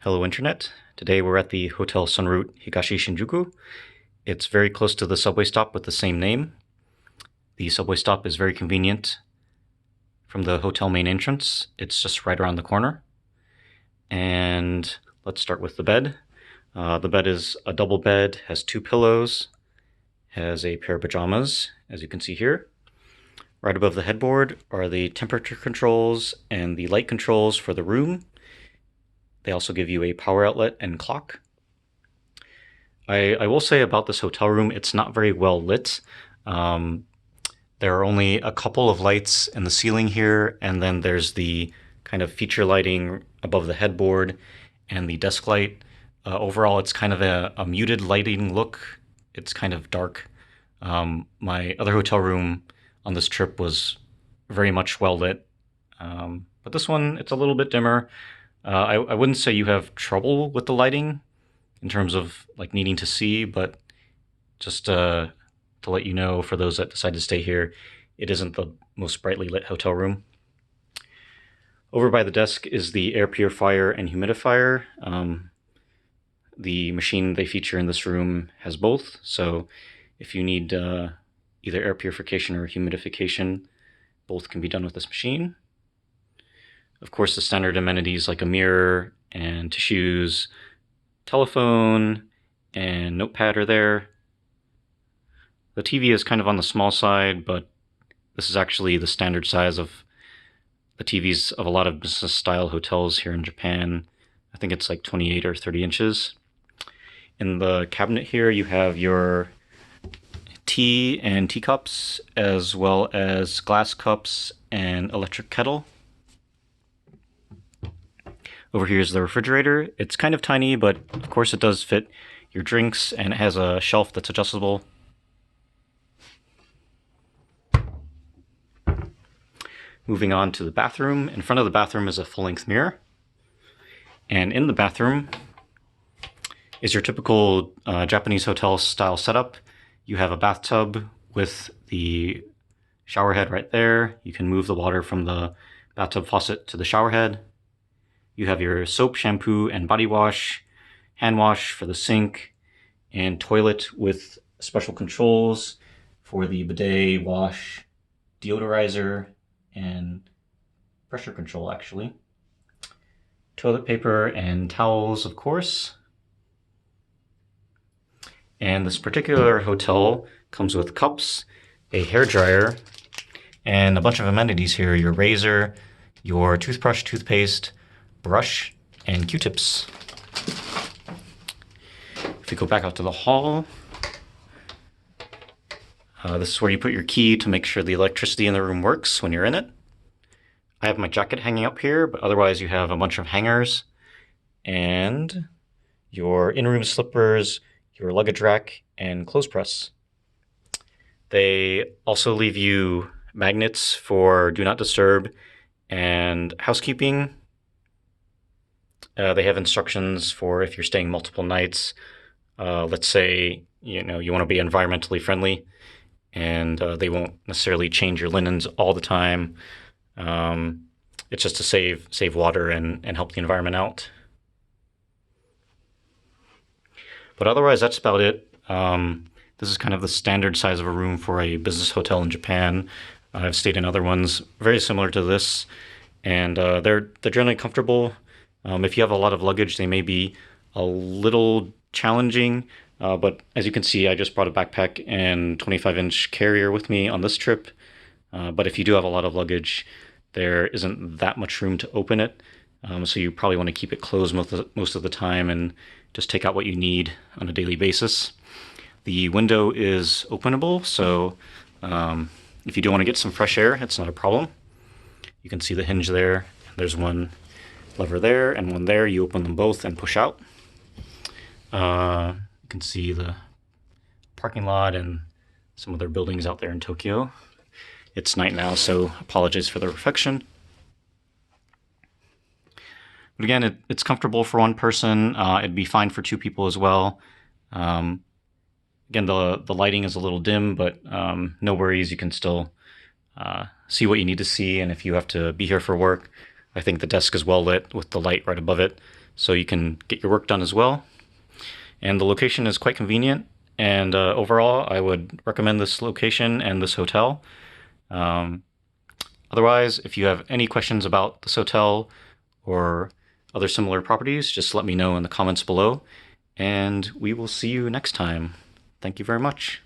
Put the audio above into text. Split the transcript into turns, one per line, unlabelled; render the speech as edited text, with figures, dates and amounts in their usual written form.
Hello Internet. Today we're at the Hotel Sunroute Higashi Shinjuku. It's very close to the subway stop with the same name. The subway stop is very convenient from the hotel main entrance. It's just right around the corner. And let's start with the bed. The bed is a double bed, has 2 pillows, has a pair of pajamas, as you can see here. Right above the headboard are the temperature controls and the light controls for the room. They also give you a power outlet and clock. I will say about this hotel room, it's not very well lit. There are only a couple of lights in the ceiling here, and then there's the kind of feature lighting above the headboard and the desk light. Overall, it's kind of a muted lighting look. It's kind of dark. My other hotel room on this trip was very much well lit, but this one, it's a little bit dimmer. I wouldn't say you have trouble with the lighting in terms of like needing to see, but just to let you know, for those that decide to stay here, it isn't the most brightly lit hotel room. Over by the desk is the air purifier and humidifier. The machine they feature in this room has both, so if you need either air purification or humidification, both can be done with this machine. Of course, the standard amenities like a mirror and tissues, telephone, and notepad are there. The TV is kind of on the small side, but this is actually the standard size of the TVs of a lot of business-style hotels here in Japan. I think it's like 28 or 30 inches. In the cabinet here, you have your tea and teacups, as well as glass cups and electric kettle. Over here is the refrigerator. It's kind of tiny, but of course it does fit your drinks, and it has a shelf that's adjustable. Moving on to the bathroom. In front of the bathroom is a full-length mirror. And in the bathroom is your typical Japanese hotel style setup. You have a bathtub with the shower head right there. You can move the water from the bathtub faucet to the shower head. You have your soap, shampoo, and body wash, hand wash for the sink, and toilet with special controls for the bidet, wash, deodorizer, and pressure control, actually. Toilet paper and towels, of course. And this particular hotel comes with cups, a hairdryer, and a bunch of amenities here. Your razor, your toothbrush, toothpaste, brush, and Q-tips. If you go back out to the hall, this is where you put your key to make sure the electricity in the room works when you're in it. I have my jacket hanging up here, but otherwise you have a bunch of hangers and your in-room slippers, your luggage rack, and clothes press. They also leave you magnets for do not disturb and housekeeping. They have instructions for if you're staying multiple nights. Let's say you want to be environmentally friendly, and they won't necessarily change your linens all the time. It's just to save water and help the environment out. But otherwise, that's about it. This is kind of the standard size of a room for a business hotel in Japan. I've stayed in other ones very similar to this, and they're generally comfortable. If you have a lot of luggage, they may be a little challenging, but as you can see, I just brought a backpack and 25-inch carrier with me on this trip. But if you do have a lot of luggage, there isn't that much room to open it, so you probably want to keep it closed most of the time and just take out what you need on a daily basis. The window is openable, so if you do want to get some fresh air, it's not a problem. You can see the hinge there. There's one lever there and one there. You open them both and push out. You can see the parking lot and some other buildings out there in Tokyo. It's night now, so apologies for the reflection. But again, it's comfortable for one person. It'd be fine for 2 people as well. Again, the lighting is a little dim, but no worries. You can still see what you need to see, and if you have to be here for work, I think the desk is well lit with the light right above it, so you can get your work done as well. And the location is quite convenient, and overall, I would recommend this location and this hotel. Otherwise, if you have any questions about this hotel or other similar properties, just let me know in the comments below, and we will see you next time. Thank you very much.